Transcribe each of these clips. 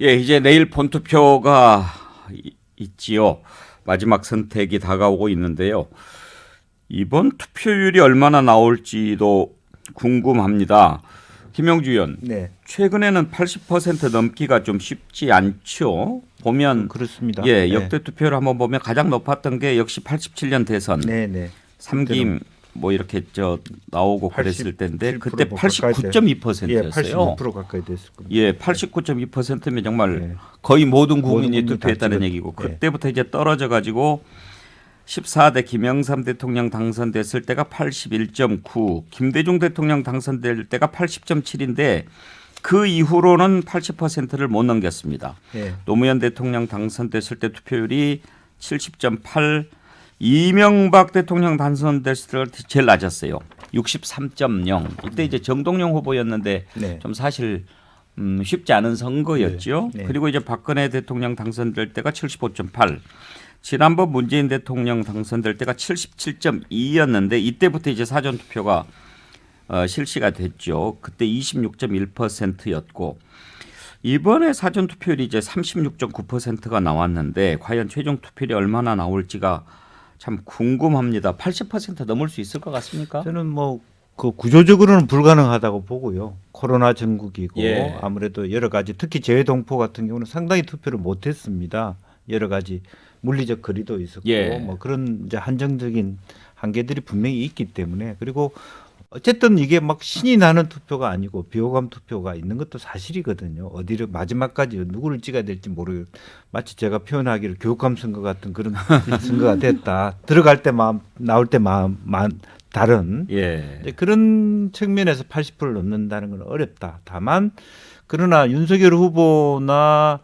예, 이제 내일 본투표가 있지요. 마지막 선택이 다가오고 있는데요. 이번 투표율이 얼마나 나올지도 궁금합니다. 김영주 의원, 네, 최근에는 80% 넘기가 좀 쉽지 않죠. 보면 그렇습니다. 예, 역대 투표를 한번 보면 가장 높았던 게 역시 87년 대선, 네, 네. 3김 뭐 이렇게 나오고 그랬을 때인데 그때 뭐 89.2%였어요. 예, 85% 가까이 됐을 겁니다. 예, 89.2%면 정말 네. 거의 모든 국민이 모든 국민이 투표했다는 다 얘기고 네. 그때부터 이제 떨어져 가지고 14대 김영삼 대통령 당선됐을 때가 81.9, 김대중 대통령 당선될 때가 80.7인데 그 이후로는 80%를 못 넘겼습니다. 네. 노무현 대통령 당선됐을 때 투표율이 70.8, 이명박 대통령 당선됐을 때 제일 낮았어요. 63.0. 이때 이제 정동영 후보였는데 네. 좀 사실 쉽지 않은 선거였죠. 네. 그리고 이제 박근혜 대통령 당선될 때가 75.8. 지난번 문재인 대통령 당선될 때가 77.2였는데 이때부터 이제 사전 투표가 실시가 됐죠. 그때 26.1%였고 이번에 사전 투표율이 이제 36.9%가 나왔는데 과연 최종 투표율이 얼마나 나올지가 참 궁금합니다. 80% 넘을 수 있을 것 같습니까? 저는 뭐 그 구조적으로는 불가능하다고 보고요. 코로나 전국이고 예. 아무래도 여러 가지 특히 재외동포 같은 경우는 상당히 투표를 못했습니다. 여러 가지 물리적 거리도 있었고 예. 뭐 그런 이제 한정적인 한계들이 분명히 있기 때문에 그리고 어쨌든 이게 막 신이 나는 투표가 아니고 비호감 투표가 있는 것도 사실이거든요. 어디를 마지막까지 누구를 찍어야 될지 모르고 마치 제가 표현하기를 교육감 선거 같은 그런 선거가 됐다. 들어갈 때 마음 나올 때 마음 다른 예. 그런 측면에서 80%를 넘는다는 건 어렵다. 다만 그러나 윤석열 후보나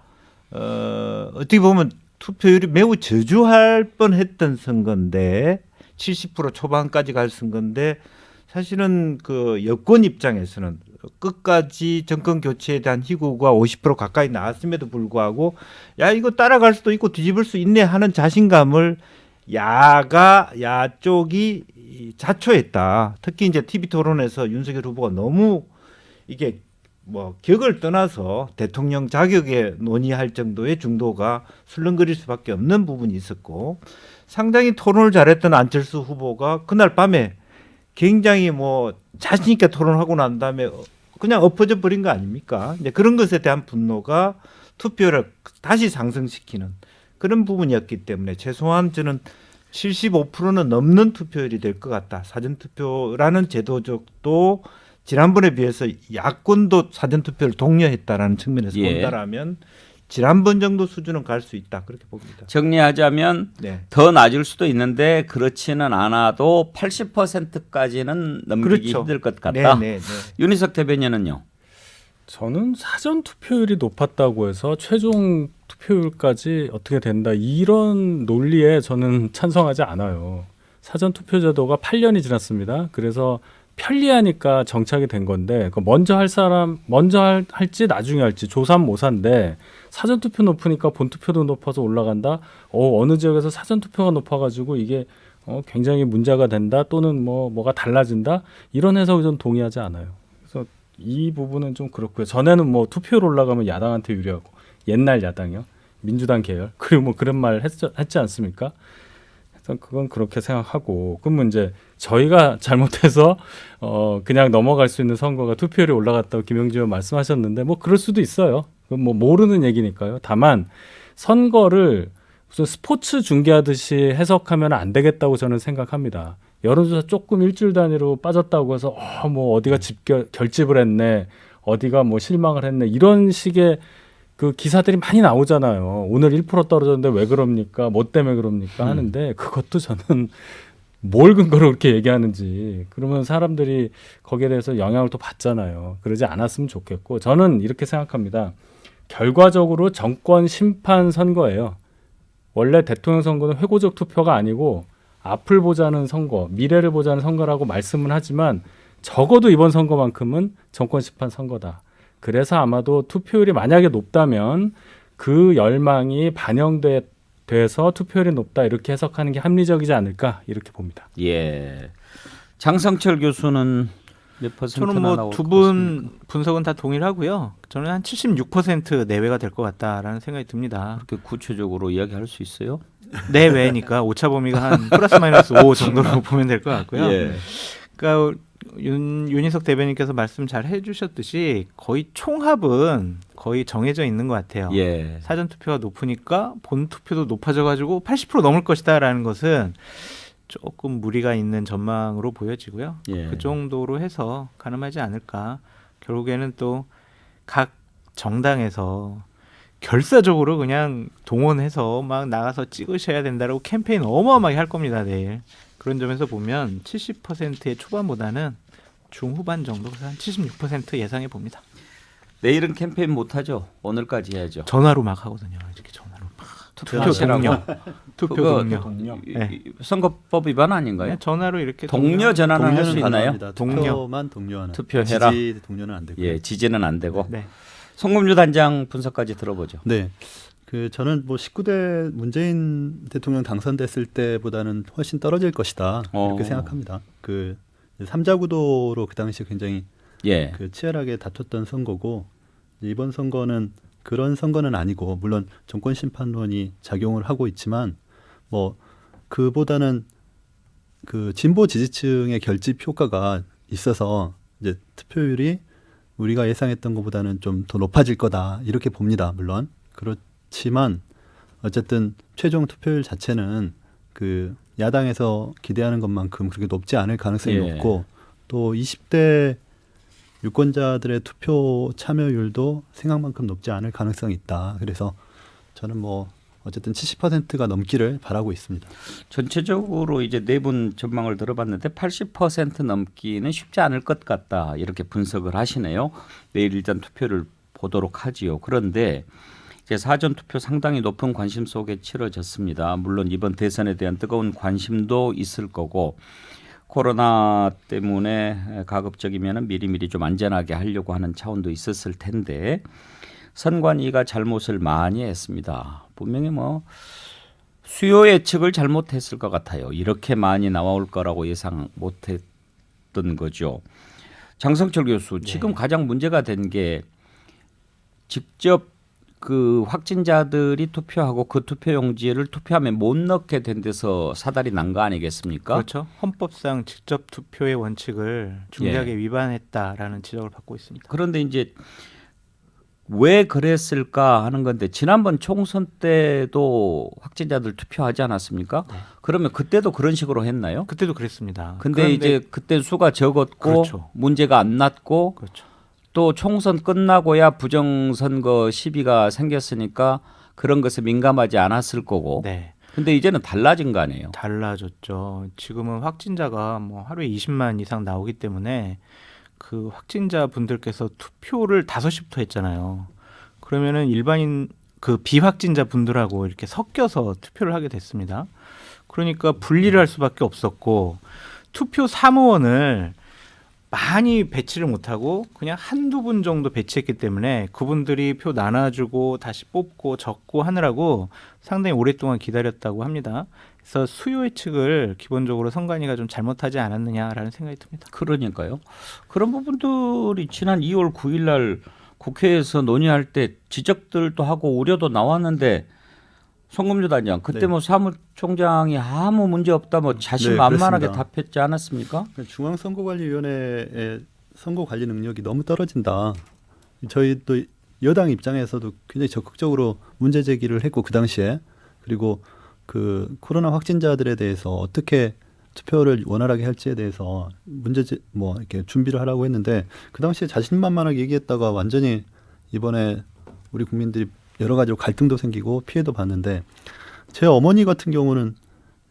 어떻게 보면 투표율이 매우 저조할 뻔했던 선거인데 70% 초반까지 갈 선거인데 사실은 그 여권 입장에서는 끝까지 정권 교체에 대한 희구가 50% 가까이 나왔음에도 불구하고 야 이거 따라갈 수도 있고 뒤집을 수 있네 하는 자신감을 야 쪽이 자초했다. 특히 이제 TV 토론에서 윤석열 후보가 너무 이게 뭐 격을 떠나서 대통령 자격에 논의할 정도의 중도가 술렁거릴 수밖에 없는 부분이 있었고 상당히 토론을 잘했던 안철수 후보가 그날 밤에 굉장히 뭐 자신 있게 토론하고 난 다음에 그냥 엎어져 버린 거 아닙니까? 이제 그런 것에 대한 분노가 투표를 다시 상승시키는 그런 부분이었기 때문에 최소한 저는 75%는 넘는 투표율이 될 것 같다. 사전투표라는 제도적도 지난번에 비해서 야권도 사전투표를 독려했다라는 측면에서 예. 본다라면 지난번 정도 수준은 갈 수 있다. 그렇게 봅니다. 정리하자면 네. 더 낮을 수도 있는데 그렇지는 않아도 80%까지는 넘기기 그렇죠. 힘들 것 같다. 네. 윤희석 대변인은요. 저는 사전 투표율이 높았다고 해서 최종 투표율까지 어떻게 된다 이런 논리에 저는 찬성하지 않아요. 사전 투표 제도가 8년이 지났습니다. 그래서 편리하니까 정착이 된 건데 먼저 할 사람 먼저 할지 나중에 할지 조삼모사인데 사전 투표 높으니까 본 투표도 높아서 올라간다. 어느 지역에서 사전 투표가 높아가지고 이게 굉장히 문제가 된다 또는 뭐가 달라진다 이런 해석을 좀 동의하지 않아요. 그래서 이 부분은 좀 그렇고요. 전에는 뭐 투표율 올라가면 야당한테 유리하고 옛날 야당이요. 민주당 계열 그리고 뭐 그런 말 했지 않습니까? 그래서 그건 그렇게 생각하고 그러면 이제 저희가 잘못해서 그냥 넘어갈 수 있는 선거가 투표율이 올라갔다고 김영주 의원 말씀하셨는데 뭐 그럴 수도 있어요. 그건 뭐 모르는 얘기니까요. 다만 선거를 무슨 스포츠 중계하듯이 해석하면 안 되겠다고 저는 생각합니다. 여론조사 조금 일주일 단위로 빠졌다고 해서 뭐 어디가 결집을 했네, 어디가 뭐 실망을 했네 이런 식의 그 기사들이 많이 나오잖아요. 오늘 1% 떨어졌는데 왜 그럽니까? 뭐 때문에 그럽니까? 하는데 그것도 저는 뭘 근거로 그렇게 얘기하는지 그러면 사람들이 거기에 대해서 영향을 또 받잖아요. 그러지 않았으면 좋겠고 저는 이렇게 생각합니다. 결과적으로 정권 심판 선거예요. 원래 대통령 선거는 회고적 투표가 아니고 앞을 보자는 선거, 미래를 보자는 선거라고 말씀은 하지만 적어도 이번 선거만큼은 정권 심판 선거다. 그래서 아마도 투표율이 만약에 높다면 그 열망이 반영돼서 투표율이 높다 이렇게 해석하는 게 합리적이지 않을까 이렇게 봅니다. 예. 장성철 교수는 몇 퍼센트나 저는 뭐 나올 두 것 분 같습니까? 분석은 다 동일하고요. 저는 한 76% 내외가 될 것 같다라는 생각이 듭니다. 그렇게 구체적으로 이야기할 수 있어요? 내외니까 오차 범위가 한 플러스 마이너스 5 정도로 보면 될 것 같고요. 예. 그러니까 윤희석 대변인께서 말씀 잘 해주셨듯이 거의 총합은 거의 정해져 있는 것 같아요. 예. 사전 투표가 높으니까 본 투표도 높아져가지고 80% 넘을 것이다라는 것은 조금 무리가 있는 전망으로 보여지고요. 예. 그 정도로 해서 가늠하지 않을까. 결국에는 또 각 정당에서 결사적으로 그냥 동원해서 막 나가서 찍으셔야 된다라고 캠페인 어마어마하게 할 겁니다. 내일. 그런 점에서 보면 70%의 초반보다는 중후반 정도, 한 76% 예상해 봅니다. 내일은 캠페인 못 하죠. 오늘까지 해야죠. 전화로 막 하거든요. 이렇게 전화로 막. 투표 동료. 투표 그거 동료. 네. 선거법 위반 아닌가요? 네, 전화로 이렇게 동료 전화는 할 수 있나요? 투표만 동료하는. 투표해라. 지지 동료는 안 되고요. 예, 지지는 안 되고. 네. 송금주 단장 분석까지 들어보죠. 네. 그 저는 뭐 19대 문재인 대통령 당선됐을 때보다는 훨씬 떨어질 것이다. 이렇게 생각합니다. 그 3자 구도로 그 당시 굉장히 예. 그 치열하게 다퉜던 선거고 이번 선거는 그런 선거는 아니고 물론 정권 심판론이 작용을 하고 있지만 뭐 그보다는 그 진보 지지층의 결집 효과가 있어서 이제 투표율이 우리가 예상했던 것보다는 좀 더 높아질 거다 이렇게 봅니다. 물론 그렇지만 어쨌든 최종 투표율 자체는 그 야당에서 기대하는 것만큼 그렇게 높지 않을 가능성이 예. 높고 또 20대 유권자들의 투표 참여율도 생각만큼 높지 않을 가능성이 있다. 그래서 저는 뭐 어쨌든 70%가 넘기를 바라고 있습니다. 전체적으로 이제 네 분 전망을 들어봤는데 80% 넘기는 쉽지 않을 것 같다. 이렇게 분석을 하시네요. 내일 일단 투표를 보도록 하지요. 그런데 이제 사전 투표 상당히 높은 관심 속에 치러졌습니다. 물론 이번 대선에 대한 뜨거운 관심도 있을 거고 코로나 때문에 가급적이면 미리미리 좀 안전하게 하려고 하는 차원도 있었을 텐데 선관위가 잘못을 많이 했습니다. 분명히 뭐 수요 예측을 잘못했을 것 같아요. 이렇게 많이 나올 거라고 예상 못했던 거죠. 장성철 교수, 지금 가장 문제가 된 게 직접 그 확진자들이 투표하고 그 투표용지를 투표함에 못 넣게 된 데서 사달이 난 거 아니겠습니까? 그렇죠. 헌법상 직접 투표의 원칙을 중대하게 위반했다라는 지적을 받고 있습니다. 그런데 이제 왜 그랬을까 하는 건데 지난번 총선 때도 확진자들 투표하지 않았습니까? 네. 그러면 그때도 그런 식으로 했나요? 그때도 그랬습니다. 근데 그런데 이제 그때 수가 적었고 그렇죠. 문제가 안 났고 그렇죠. 또 총선 끝나고야 부정선거 시비가 생겼으니까 그런 것에 민감하지 않았을 거고. 네. 근데 이제는 달라진 거 아니에요? 달라졌죠. 지금은 확진자가 뭐 하루에 20만 이상 나오기 때문에 그 확진자 분들께서 투표를 5시부터 했잖아요. 그러면은 일반인 그 비확진자 분들하고 이렇게 섞여서 투표를 하게 됐습니다. 그러니까 분리를 할 수밖에 없었고 투표 사무원을 많이 배치를 못하고 그냥 한두 분 정도 배치했기 때문에 그분들이 표 나눠주고 다시 뽑고 적고 하느라고 상당히 오랫동안 기다렸다고 합니다. 그래서 수요 예측을 기본적으로 선관위가 좀 잘못하지 않았느냐라는 생각이 듭니다. 그러니까요. 그런 부분들이 지난 2월 9일 날 국회에서 논의할 때 지적들도 하고 우려도 나왔는데 송금주 단장 그때 네. 뭐 사무총장이 아무 문제 없다 뭐 자신만만하게 그렇습니다. 답했지 않았습니까? 중앙선거관리위원회의 선거 관리 능력이 너무 떨어진다. 저희 또 여당 입장에서도 굉장히 적극적으로 문제 제기를 했고 그 당시에 그리고 그 코로나 확진자들에 대해서 어떻게 투표를 원활하게 할지에 대해서 뭐 이렇게 준비를 하라고 했는데 그 당시에 자신만만하게 얘기했다가 완전히 이번에 우리 국민들이 여러 가지로 갈등도 생기고 피해도 봤는데 제 어머니 같은 경우는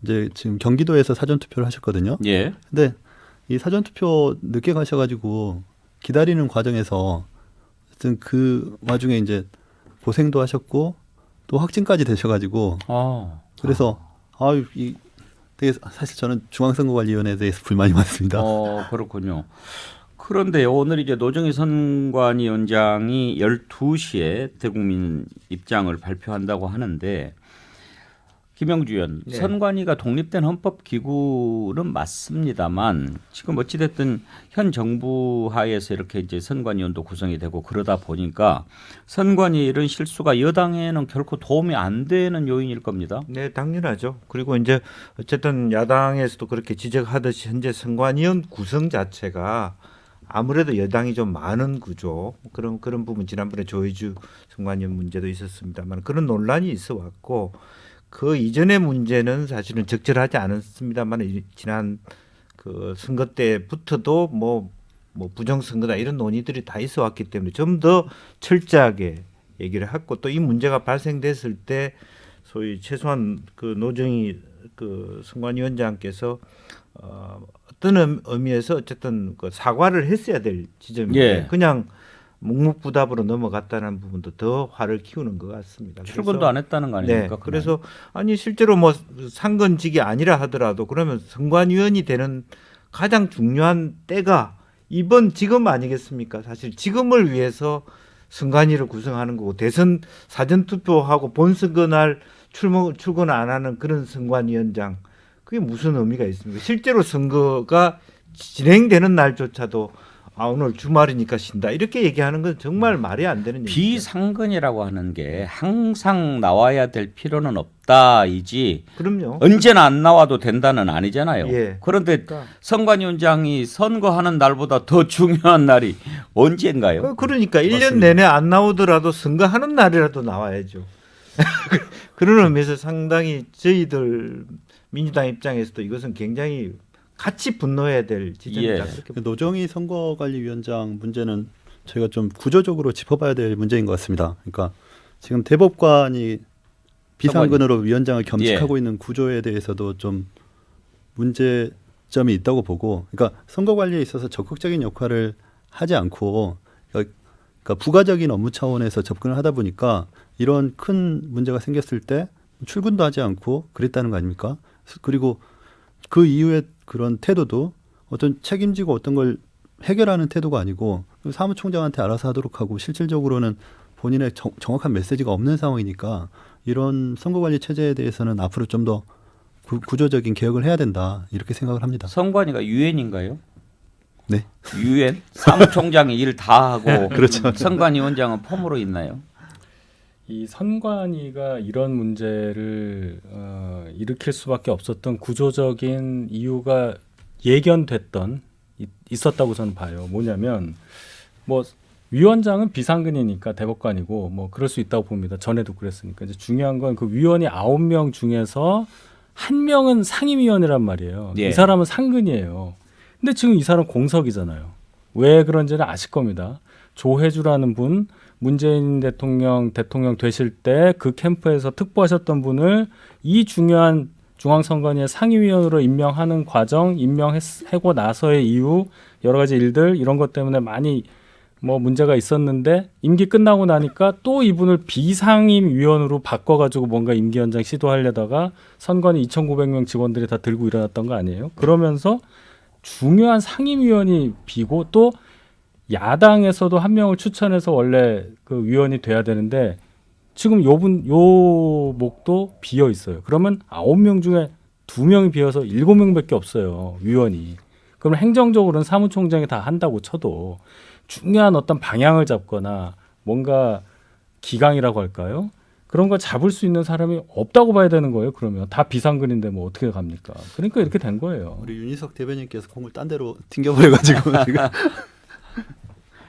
이제 지금 경기도에서 사전 투표를 하셨거든요. 예. 근데 이 사전 투표 늦게 가셔가지고 기다리는 과정에서 하여튼 그 와중에 이제 고생도 하셨고 또 확진까지 되셔가지고 그래서 이 되게 사실 저는 중앙선거관리위원회에 대해서 불만이 많습니다. 그렇군요. 그런데 오늘 이제 노정희 선관위원장이 12시에 대국민 입장을 발표한다고 하는데 김영주 의원, 네. 선관위가 독립된 헌법 기구는 맞습니다만 지금 어찌됐든 현 정부 하에서 이렇게 이제 선관위원도 구성이 되고 그러다 보니까 선관위 이런 실수가 여당에는 결코 도움이 안 되는 요인일 겁니다. 네, 당연하죠. 그리고 이제 어쨌든 야당에서도 그렇게 지적하듯이 현재 선관위원 구성 자체가 아무래도 여당이 좀 많은 구조 그런 부분 지난번에 조혜주 선관위원 문제도 있었습니다만 그런 논란이 있어 왔고 그 이전의 문제는 사실은 적절하지 않았습니다만 지난 그 선거 때부터도 뭐 부정선거다 이런 논의들이 다 있어 왔기 때문에 좀 더 철저하게 얘기를 했고 또 이 문제가 발생됐을 때 소위 최소한 그 노정희 그 선관위원장께서 어떤 의미에서 어쨌든 그 사과를 했어야 될 지점인데 예. 그냥 묵묵부답으로 넘어갔다는 부분도 더 화를 키우는 것 같습니다. 출근도 안 했다는 거 아닙니까? 네, 그래서 아니 실제로 뭐 상근직이 아니라 하더라도 그러면 선관위원이 되는 가장 중요한 때가 지금 아니겠습니까? 사실 지금을 위해서 선관위를 구성하는 거고 대선 사전 투표하고 본선거 날 출근 안 하는 그런 선관위원장 그게 무슨 의미가 있습니까? 실제로 선거가 진행되는 날조차도 오늘 주말이니까 쉰다 이렇게 얘기하는 건 정말 말이 안 되는 얘기죠. 비상근이라고 하는 게 항상 나와야 될 필요는 없다이지 그럼요. 언제나 안 나와도 된다는 아니잖아요. 예. 그런데 그러니까. 선관위원장이 선거하는 날보다 더 중요한 날이 언제인가요? 그러니까 1년 맞습니다. 내내 안 나오더라도 선거하는 날이라도 나와야죠. 그런 의미에서 상당히 저희들 민주당 입장에서도 이것은 굉장히 같이 분노해야 될 지점이다. 예. 그렇게 봅니다. 노정희 선거관리위원장 문제는 저희가 좀 구조적으로 짚어봐야 될 문제인 것 같습니다. 그러니까 지금 대법관이 비상근으로 위원장을 겸직하고 있는 구조에 대해서도 좀 문제점이 있다고 보고, 그러니까 선거관리에 있어서 적극적인 역할을 하지 않고, 그러니까 부가적인 업무 차원에서 접근을 하다 보니까 이런 큰 문제가 생겼을 때 출근도 하지 않고 그랬다는 거 아닙니까? 그리고 그 이후에 그런 태도도 어떤 책임지고 어떤 걸 해결하는 태도가 아니고 사무총장한테 알아서 하도록 하고 실질적으로는 본인의 정확한 메시지가 없는 상황이니까 이런 선거관리 체제에 대해서는 앞으로 좀 더 구조적인 개혁을 해야 된다 이렇게 생각을 합니다. 선관위가 유엔인가요? 네. 유엔 사무총장이 일 다 하고 그렇죠. 선관위원장은 펌으로 있나요? 이 선관위가 이런 문제를 일으킬 수밖에 없었던 구조적인 이유가 있었다고 저는 봐요. 뭐냐면 뭐 위원장은 비상근이니까 대법관이고 뭐 그럴 수 있다고 봅니다. 전에도 그랬으니까. 이제 중요한 건 그 위원이 9명 중에서 1명은 상임위원이란 말이에요. 예. 이 사람은 상근이에요. 근데 지금 이 사람 공석이잖아요. 왜 그런지는 아실 겁니다. 조혜주라는 분 문재인 대통령 되실 때 그 캠프에서 특보하셨던 분을 이 중요한 중앙선관위의 상임위원으로 임명하는 과정, 임명하고 나서의 이후 여러 가지 일들 이런 것 때문에 많이 뭐 문제가 있었는데 임기 끝나고 나니까 또 이분을 비상임위원으로 바꿔가지고 뭔가 임기 연장 시도하려다가 선관위 2,900명 직원들이 다 들고 일어났던 거 아니에요? 그러면서 중요한 상임위원이 비고 또 야당에서도 한 명을 추천해서 원래 그 위원이 돼야 되는데 지금 요 목도 비어 있어요. 그러면 9명 중에 2명이 비어서 7명밖에 없어요. 위원이. 그럼 행정적으로는 사무총장이 다 한다고 쳐도 중요한 어떤 방향을 잡거나 뭔가 기강이라고 할까요? 그런 걸 잡을 수 있는 사람이 없다고 봐야 되는 거예요. 그러면 다 비상근인데 뭐 어떻게 갑니까? 그러니까 이렇게 된 거예요. 우리 윤희석 대변인께서 공을 딴 데로 튕겨버려가지고 지금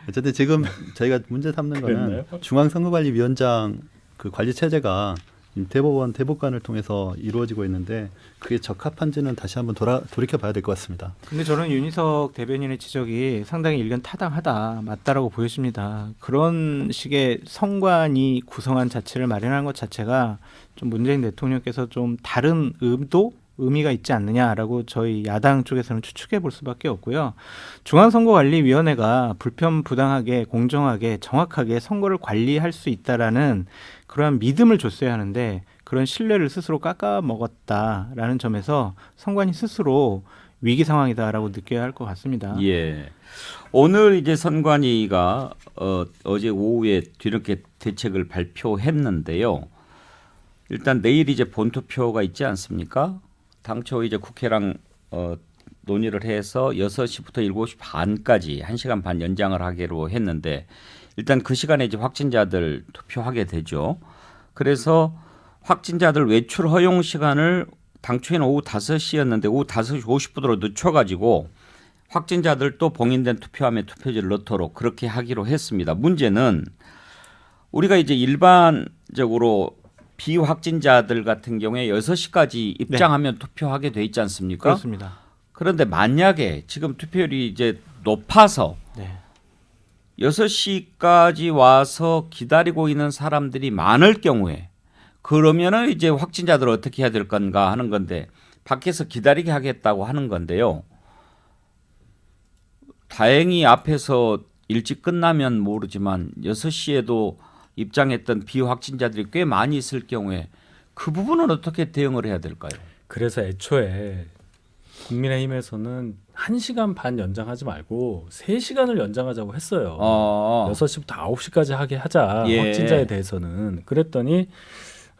어쨌든 지금 저희가 문제 삼는 거는 그랬나요? 중앙선거관리위원장 그 관리 체제가 대법관을 통해서 이루어지고 있는데 그게 적합한지는 다시 한번 돌이켜봐야 될 것 같습니다. 근데 저는 윤희석 대변인의 지적이 상당히 일견 타당하다, 맞다라고 보여집니다. 그런 식의 선관위 구성안 자체를 마련한 것 자체가 좀 문재인 대통령께서 좀 다른 의미가 있지 않느냐라고 저희 야당 쪽에서는 추측해 볼 수밖에 없고요. 중앙선거관리위원회가 불편부당하게 공정하게 정확하게 선거를 관리할 수 있다라는 그러한 믿음을 줬어야 하는데 그런 신뢰를 스스로 깎아먹었다라는 점에서 선관위 스스로 위기 상황이다라고 느껴야 할 것 같습니다. 예. 오늘 이제 선관위가 어제 오후에 뒤늦게 대책을 발표했는데요. 일단 내일 이제 본투표가 있지 않습니까? 당초 이제 국회랑 논의를 해서 6시부터 7시 반까지 1시간 반 연장을 하기로 했는데 일단 그 시간에 이제 확진자들 투표하게 되죠. 그래서 확진자들 외출 허용 시간을 당초에는 오후 5시였는데 오후 5시 50분으로 늦춰가지고 확진자들 또 봉인된 투표함에 투표지를 넣도록 그렇게 하기로 했습니다. 문제는 우리가 이제 일반적으로 비확진자들 같은 경우에 6시까지 입장하면 투표하게 돼 있지 않습니까? 그렇습니다. 그런데 만약에 지금 투표율이 이제 높아서 네. 6시까지 와서 기다리고 있는 사람들이 많을 경우에 그러면은 이제 확진자들 어떻게 해야 될 건가 하는 건데 밖에서 기다리게 하겠다고 하는 건데요. 다행히 앞에서 일찍 끝나면 모르지만 6시에도 입장했던 비확진자들이 꽤 많이 있을 경우에 그 부분은 어떻게 대응을 해야 될까요? 그래서 애초에 국민의힘에서는 1시간 반 연장하지 말고 3시간을 연장하자고 했어요. 6시부터 9시까지 하게 하자. 예. 확진자에 대해서는. 그랬더니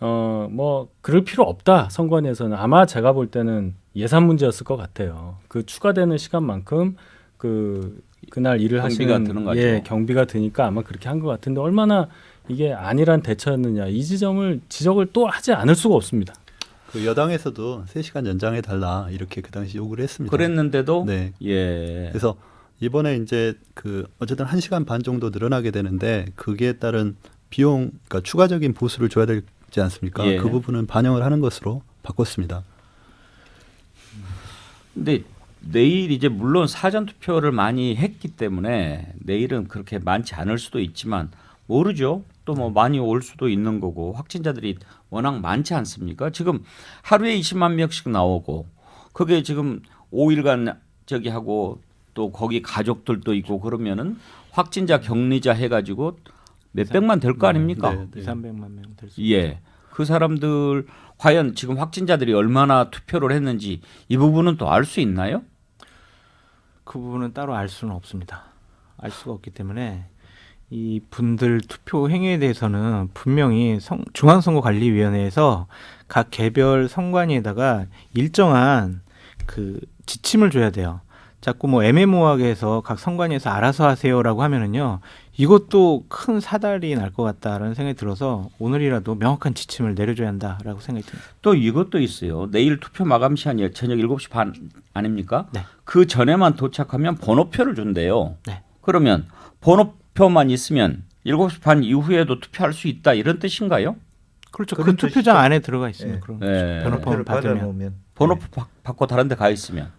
뭐 그럴 필요 없다. 선관위에서는 아마 제가 볼 때는 예산 문제였을 것 같아요. 그 추가되는 시간만큼 그날 일을 경비가 하시는 드는 거죠. 경비가 드니까 아마 그렇게 한 것 같은데 얼마나 이게 안일한 대처였느냐 이 지적을 또 하지 않을 수가 없습니다. 그 여당에서도 3시간 연장해 달라 이렇게 그 당시 요구를 했습니다. 그랬는데도 네. 예. 그래서 이번에 이제 그 어쨌든 1시간 반 정도 늘어나게 되는데 그게 따른 비용, 그러니까 추가적인 보수를 줘야 되지 않습니까? 예. 그 부분은 반영을 하는 것으로 바꿨습니다. 근데 내일 이제 물론 사전 투표를 많이 했기 때문에 내일은 그렇게 많지 않을 수도 있지만 모르죠. 또 뭐 많이 올 수도 있는 거고 확진자들이 워낙 많지 않습니까? 지금 하루에 20만 명씩 나오고 그게 지금 5일간 저기 하고 또 거기 가족들도 있고 그러면은 확진자 격리자 해가지고 몇백만 될 거 아닙니까? 네, 네. 200~300만 명 될 수. 예. 그 사람들 과연 지금 확진자들이 얼마나 투표를 했는지 이 부분은 또 알 수 있나요? 그 부분은 따로 알 수는 없습니다. 알 수가 없기 때문에 이 분들 투표 행위에 대해서는 분명히 중앙선거관리위원회에서 각 개별 선관위에다가 일정한 그 지침을 줘야 돼요. 자꾸 뭐 애매모호하게 해서 각 선관위에서 알아서 하세요라고 하면은요 이것도 큰 사달이 날 것 같다라는 생각이 들어서 오늘이라도 명확한 지침을 내려줘야 한다라고 생각이 듭니다. 또 이것도 있어요. 내일 투표 마감 시간이 저녁 7시 반 아닙니까? 네. 그 전에만 도착하면 번호표를 준대요. 네. 그러면 번호표만 있으면 7시 반 이후에도 투표할 수 있다 이런 뜻인가요? 그렇죠. 그런 그 투표장 뜻이죠. 안에 들어가 있으면 예. 그런 네. 번호표를 받으면 받아놓으면 번호표 받고 다른 데 가 있으면.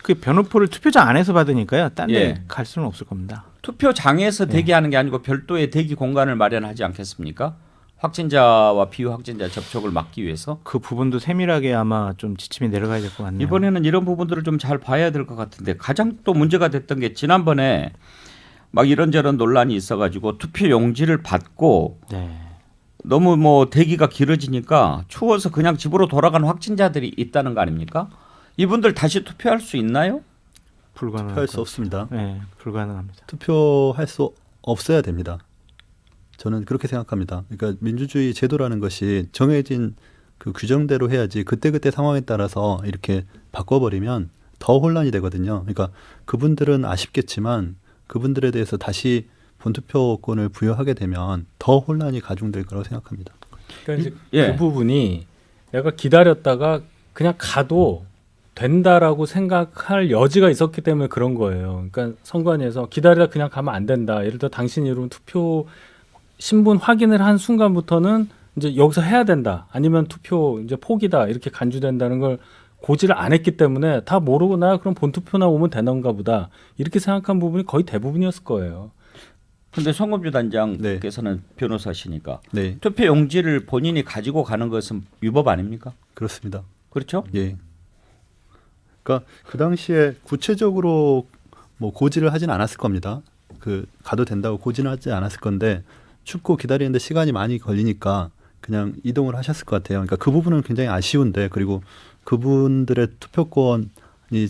그 변호표를 투표장 안에서 받으니까요. 딴 데 예. 갈 수는 없을 겁니다. 투표장에서 네. 대기하는 게 아니고 별도의 대기 공간을 마련하지 않겠습니까? 확진자와 비확진자 접촉을 막기 위해서. 그 부분도 세밀하게 아마 좀 지침이 내려가야 될 것 같네요. 이번에는 이런 부분들을 좀 잘 봐야 될 것 같은데 가장 또 문제가 됐던 게 지난번에 막 이런저런 논란이 있어가지고 투표 용지를 받고 네. 너무 뭐 대기가 길어지니까 추워서 그냥 집으로 돌아간 확진자들이 있다는 거 아닙니까? 이분들 다시 투표할 수 있나요? 투표할 수 없습니다. 네, 불가능합니다. 투표할 수 없어야 됩니다. 저는 그렇게 생각합니다. 그러니까 민주주의 제도라는 것이 정해진 그 규정대로 해야지 그때그때 상황에 따라서 이렇게 바꿔버리면 더 혼란이 되거든요. 그러니까 그분들은 아쉽겠지만 그분들에 대해서 다시 본투표권을 부여하게 되면 더 혼란이 가중될 거라고 생각합니다. 그러니까 이제 예. 그 부분이 내가 기다렸다가 그냥 가도 된다라고 생각할 여지가 있었기 때문에 그런 거예요. 그러니까 선관위에서 기다리다 그냥 가면 안 된다. 예를 들어 당신 이름 투표 신분 확인을 한 순간부터는 이제 여기서 해야 된다. 아니면 투표 이제 포기다. 이렇게 간주된다는 걸 고지를 안 했기 때문에 다 모르고 나 그럼 본투표나 오면 되는가 보다. 이렇게 생각한 부분이 거의 대부분이었을 거예요. 근데 송금주 단장께서는 변호사시니까 네, 투표 용지를 본인이 가지고 가는 것은 위법 아닙니까? 그렇습니다. 그렇죠? 예. 그러니까 그 당시에 구체적으로 뭐 고지를 하진 않았을 겁니다. 그 가도 된다고 고지는 하지 않았을 건데 춥고 기다리는데 시간이 많이 걸리니까 그냥 이동을 하셨을 것 같아요. 그러니까 그 부분은 굉장히 아쉬운데 그리고 그분들의 투표권이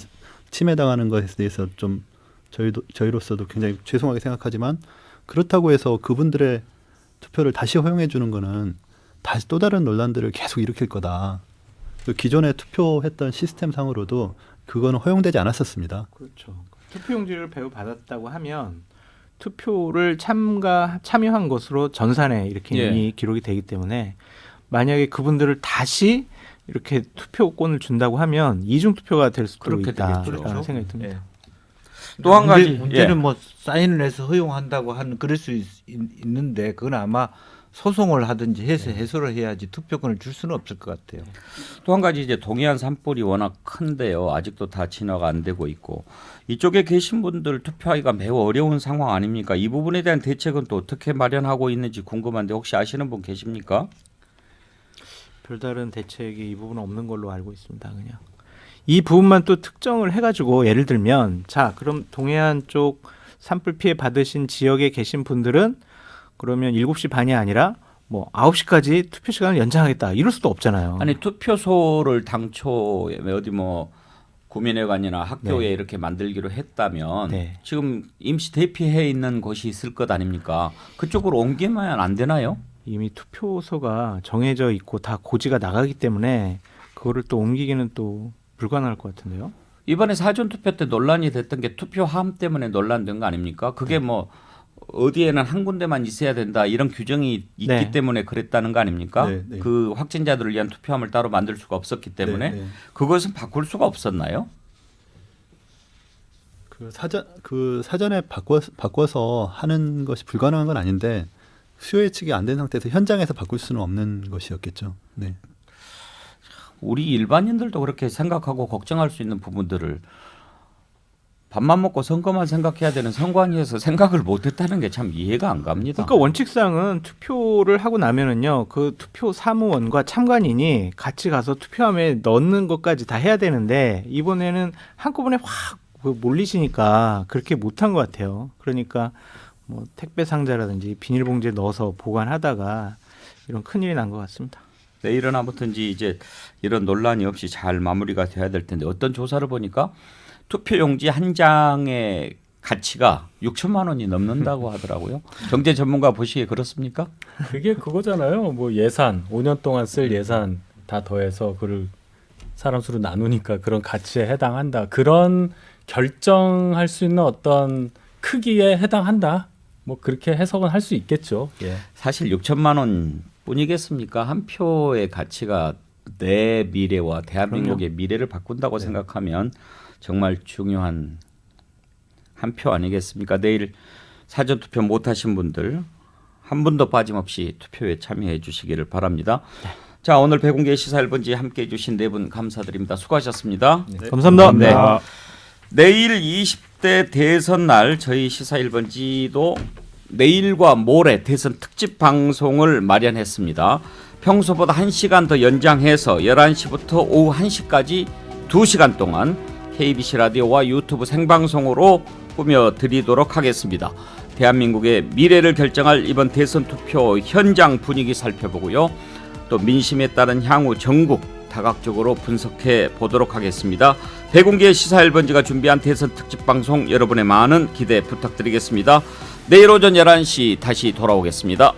침해당하는 것에 대해서 좀 저희로서도 굉장히 죄송하게 생각하지만 그렇다고 해서 그분들의 투표를 다시 허용해 주는 거는 다시 또 다른 논란들을 계속 일으킬 거다. 기존에 투표했던 시스템 상으로도 그거는 허용되지 않았었습니다. 그렇죠. 투표용지를 배부 받았다고 하면 투표를 참여한 것으로 전산에 이렇게 예. 이미 기록이 되기 때문에 만약에 그분들을 다시 이렇게 투표권을 준다고 하면 이중 투표가 될 수도 그렇게 있다라는 되겠죠. 생각이 듭니다. 또 한 가지 문제는 예. 뭐 사인을 해서 허용한다고 하는 그럴 수 있는데 그건 아마 소송을 하든지 해서 해소를 해야지 투표권을 줄 수는 없을 것 같아요. 또 한 가지 이제 동해안 산불이 워낙 큰데요. 아직도 다 진화가 안 되고 있고 이쪽에 계신 분들 투표하기가 매우 어려운 상황 아닙니까? 이 부분에 대한 대책은 또 어떻게 마련하고 있는지 궁금한데 혹시 아시는 분 계십니까? 별다른 대책이 이 부분은 없는 걸로 알고 있습니다. 그냥 이 부분만 또 특정을 해가지고 예를 들면 자 그럼 동해안 쪽 산불 피해 받으신 지역에 계신 분들은 그러면 7시 반이 아니라 뭐 9시까지 투표 시간을 연장하겠다 이럴 수도 없잖아요. 아니 투표소를 당초에 어디 뭐 구민회관이나 학교에 네. 이렇게 만들기로 했다면 네. 지금 임시 대피해 있는 곳이 있을 것 아닙니까? 그쪽으로 옮기면 안 되나요? 이미 투표소가 정해져 있고 다 고지가 나가기 때문에 그거를 또 옮기기는 또 불가능할 것 같은데요. 이번에 사전투표 때 논란이 됐던 게 투표함 때문에 논란된 거 아닙니까? 그게 뭐 어디에는 한 군데만 있어야 된다 이런 규정이 있기 네. 때문에 그랬다는 거 아닙니까? 네, 네. 그 확진자들을 위한 투표함을 따로 만들 수가 없었기 때문에 네, 네. 그것은 바꿀 수가 없었나요? 그 사전에 바꿔서 하는 것이 불가능한 건 아닌데 수요 예측이 안 된 상태에서 현장에서 바꿀 수는 없는 것이었겠죠. 네. 우리 일반인들도 그렇게 생각하고 걱정할 수 있는 부분들을 밥만 먹고 선거만 생각해야 되는 선관위에서 생각을 못했다는 게 참 이해가 안 갑니다. 그러니까 원칙상은 투표를 하고 나면은요 그 투표 사무원과 참관인이 같이 가서 투표함에 넣는 것까지 다 해야 되는데 이번에는 한꺼번에 확 몰리시니까 그렇게 못한 것 같아요. 그러니까 뭐 택배 상자라든지 비닐봉지에 넣어서 보관하다가 이런 큰일이 난 것 같습니다. 내일은 아무튼지 이제 이런 논란이 없이 잘 마무리가 돼야 될 텐데 어떤 조사를 보니까 투표용지 한 장의 가치가 6천만 원이 넘는다고 하더라고요. 경제 전문가 보시기에 그렇습니까? 그게 그거잖아요. 뭐 예산 5년 동안 쓸 예산 다 더해서 그를 사람 수로 나누니까 그런 가치에 해당한다. 그런 결정할 수 있는 어떤 크기에 해당한다. 뭐 그렇게 해석은 할 수 있겠죠. 예. 사실 6천만 원 뿐이겠습니까? 한 표의 가치가 내 미래와 대한민국의 미래를 바꾼다고 생각하면 정말 중요한 한 표 아니겠습니까? 내일 사전투표 못하신 분들 한 분도 빠짐없이 투표에 참여해 주시기를 바랍니다. 자, 오늘 백운계 시사 1번지 함께해 주신 네 분 감사드립니다. 수고하셨습니다. 감사합니다. 네. 내일 20대 대선 날 저희 시사 1번지도 내일과 모레 대선 특집 방송을 마련했습니다. 평소보다 1시간 더 연장해서 11시부터 오후 1시까지 2시간 동안 KBC 라디오와 유튜브 생방송으로 꾸며드리도록 하겠습니다. 대한민국의 미래를 결정할 이번 대선 투표 현장 분위기 살펴보고요. 또 민심에 따른 향후 전국 다각적으로 분석해 보도록 하겠습니다. 백운계 시사 1번지가 준비한 대선 특집 방송 여러분의 많은 기대 부탁드리겠습니다. 내일 오전 11시 다시 돌아오겠습니다.